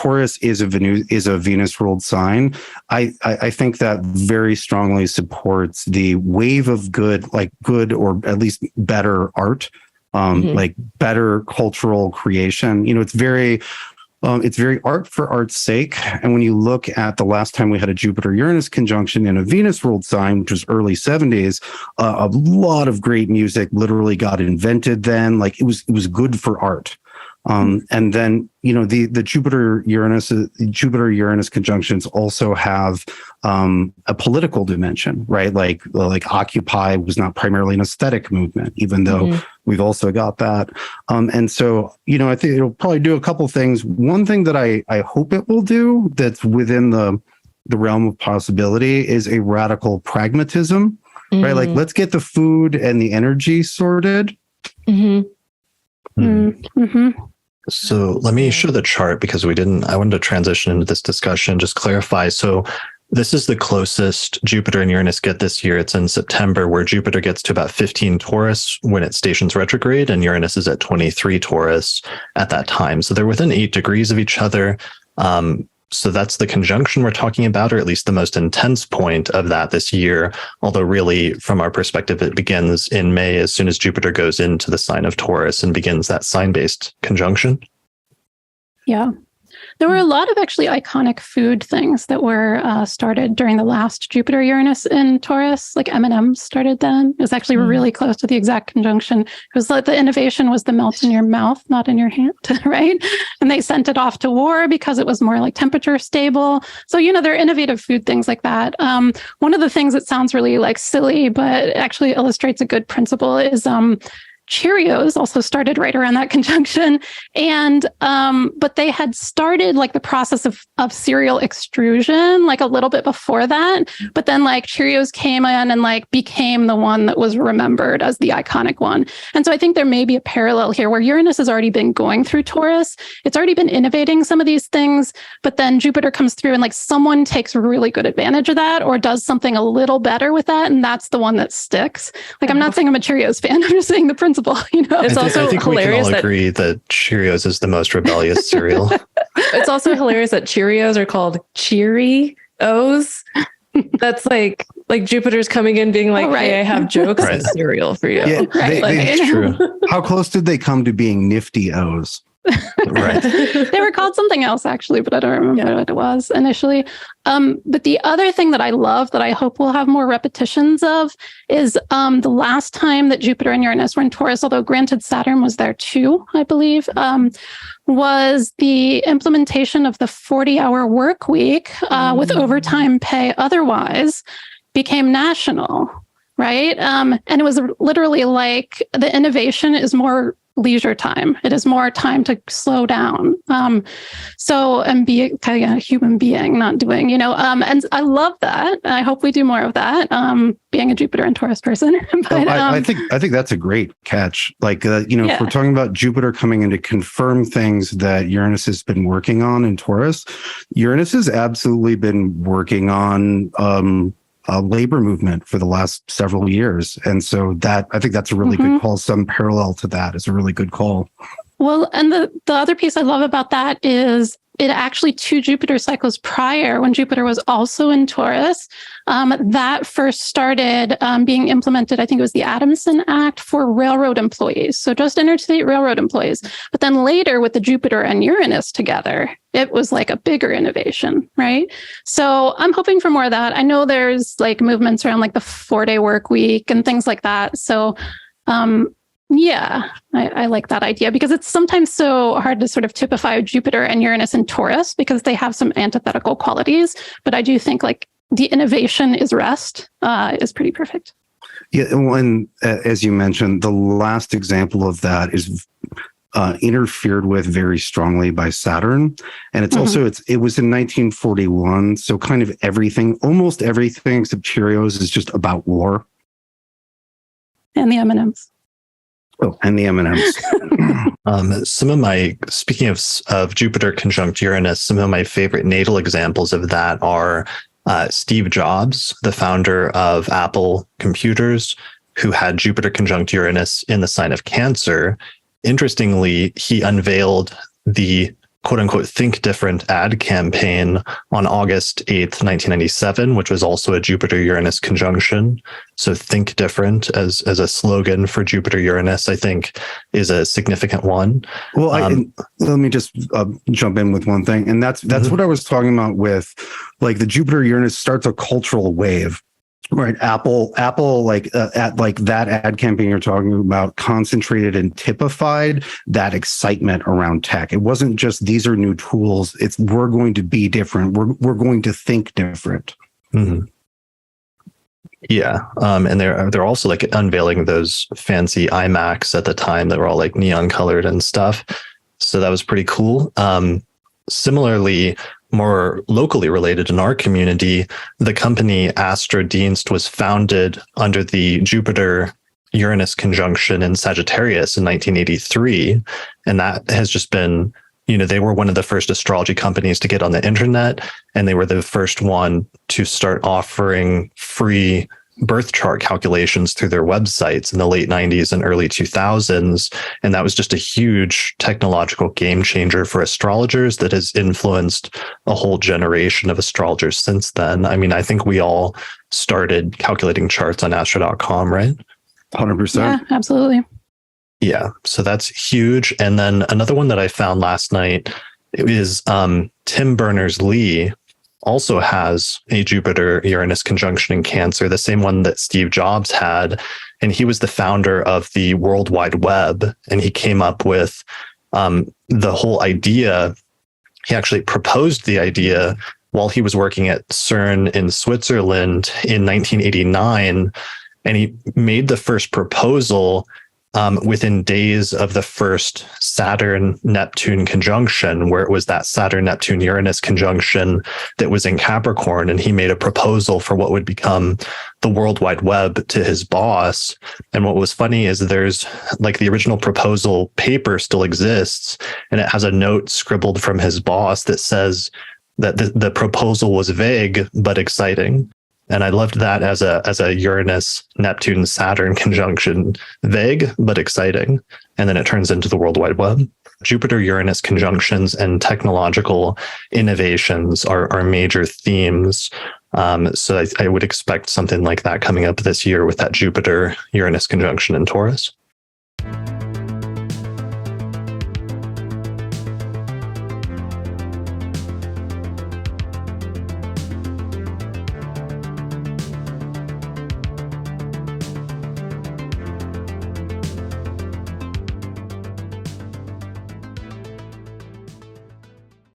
Taurus is a Venus ruled sign. I think that very strongly supports the wave of good or at least better art, like better cultural creation. It's very art for art's sake. And when you look at the last time we had a Jupiter-Uranus conjunction in a Venus-ruled sign, which was early 70s, a lot of great music literally got invented then. Like it was good for art. And then, the Jupiter-Uranus conjunctions also have a political dimension, right? Like Occupy was not primarily an aesthetic movement, even though we've also got that. And so, I think it'll probably do a couple things. One thing that I hope it will do that's within the realm of possibility is a radical pragmatism, right? Like, let's get the food and the energy sorted. So let me show the chart because I wanted to transition into this discussion, just clarify. So this is the closest Jupiter and Uranus get this year. It's in September, where Jupiter gets to about 15 Taurus when it stations retrograde, and Uranus is at 23 Taurus at that time. So they're within 8 degrees of each other. So that's the conjunction we're talking about, or at least the most intense point of that this year. Although really, from our perspective, it begins in May as soon as Jupiter goes into the sign of Taurus and begins that sign-based conjunction. Yeah. There were a lot of actually iconic food things that were started during the last Jupiter-Uranus in Taurus, like M&M's started then. It was actually really close to the exact conjunction. It was like the innovation was the melt in your mouth, not in your hand, right? And they sent it off to war because it was more like temperature stable. So, there are innovative food things like that. One of the things that sounds really like silly, but actually illustrates a good principle is Cheerios also started right around that conjunction. And, but they had started like the process of cereal extrusion, like a little bit before that. But then like Cheerios came in and like became the one that was remembered as the iconic one. And so I think there may be a parallel here where Uranus has already been going through Taurus. It's already been innovating some of these things, but then Jupiter comes through and like someone takes really good advantage of that or does something a little better with that. And that's the one that sticks. Like, I'm not saying I'm a Cheerios fan. I'm just saying the principle. It's also hilarious. We can all agree that Cheerios is the most rebellious cereal. It's also hilarious that Cheerios are called Cheerios. That's like Jupiter's coming in being like, hey, I have jokes and cereal for you. Yeah, it's true. How close did they come to being Nifty O's? Right. They were called something else actually, but I don't remember what it was initially. But the other thing that I love that I hope we'll have more repetitions of is the last time that Jupiter and Uranus were in Taurus, although granted Saturn was there too, I believe, was the implementation of the 40-hour work week with overtime pay otherwise became national, right? And it was literally like the innovation is more leisure time. It is more time to slow down. And be kind of a human being, not doing, and I love that. I hope we do more of that. Being a Jupiter and Taurus person. But, I think that's a great catch. Like, if we're talking about Jupiter coming in to confirm things that Uranus has been working on in Taurus, Uranus has absolutely been working on, a labor movement for the last several years. And so I think that's a really good call. Some parallel to that is a really good call. Well, and the other piece I love about that is it actually 2 Jupiter cycles prior, when Jupiter was also in Taurus, that first started being implemented. I think it was the Adamson Act for railroad employees. So just interstate railroad employees. But then later with the Jupiter and Uranus together, it was like a bigger innovation, right? So I'm hoping for more of that. I know there's like movements around like the 4-day work week and things like that. So I like that idea because it's sometimes so hard to sort of typify Jupiter and Uranus and Taurus because they have some antithetical qualities. But I do think like the innovation is rest is pretty perfect. Yeah, and as you mentioned, the last example of that is interfered with very strongly by Saturn. And it's also, it was in 1941. So kind of almost everything except Cheerios is just about war. And the M&Ms. Oh, and the M&Ms. Speaking of Jupiter conjunct Uranus, some of my favorite natal examples of that are Steve Jobs, the founder of Apple Computers, who had Jupiter conjunct Uranus in the sign of Cancer. Interestingly, he unveiled the quote unquote think different ad campaign on August 8th, 1997, which was also a Jupiter Uranus conjunction. So think different as a slogan for Jupiter Uranus, I think is a significant one. Well, let me just jump in with one thing. And that's what I was talking about with like the Jupiter Uranus starts a cultural wave. Right. Apple, like at like that ad campaign you're talking about concentrated and typified that excitement around tech. It wasn't just these are new tools. It's we're going to be different. We're going to think different. Mm-hmm. Yeah. And they're also like unveiling those fancy iMacs at the time that were all like neon colored and stuff. So that was pretty cool. Similarly, more locally related in our community, the company Astrodienst was founded under the Jupiter-Uranus conjunction in Sagittarius in 1983. And that has just been, they were one of the first astrology companies to get on the internet, and they were the first one to start offering free birth chart calculations through their websites in the late 90s and early 2000s. And that was just a huge technological game changer for astrologers that has influenced a whole generation of astrologers since then. I mean, I think we all started calculating charts on astro.com, right? 100%. Yeah, absolutely. Yeah, so that's huge. And then another one that I found last night is Tim Berners-Lee also has a Jupiter-Uranus conjunction in Cancer, the same one that Steve Jobs had. And he was the founder of the World Wide Web. And he came up with the whole idea. He actually proposed the idea while he was working at CERN in Switzerland in 1989. And he made the first proposal within days of the first Saturn-Neptune conjunction, where it was that Saturn-Neptune-Uranus conjunction that was in Capricorn. And he made a proposal for what would become the World Wide Web to his boss. And what was funny is there's like the original proposal paper still exists, and it has a note scribbled from his boss that says that the proposal was vague but exciting. And I loved that as a Uranus, Neptune, Saturn conjunction, vague but exciting. And then it turns into the World Wide Web. Jupiter Uranus conjunctions and technological innovations are major themes. So I would expect something like that coming up this year with that Jupiter Uranus conjunction in Taurus.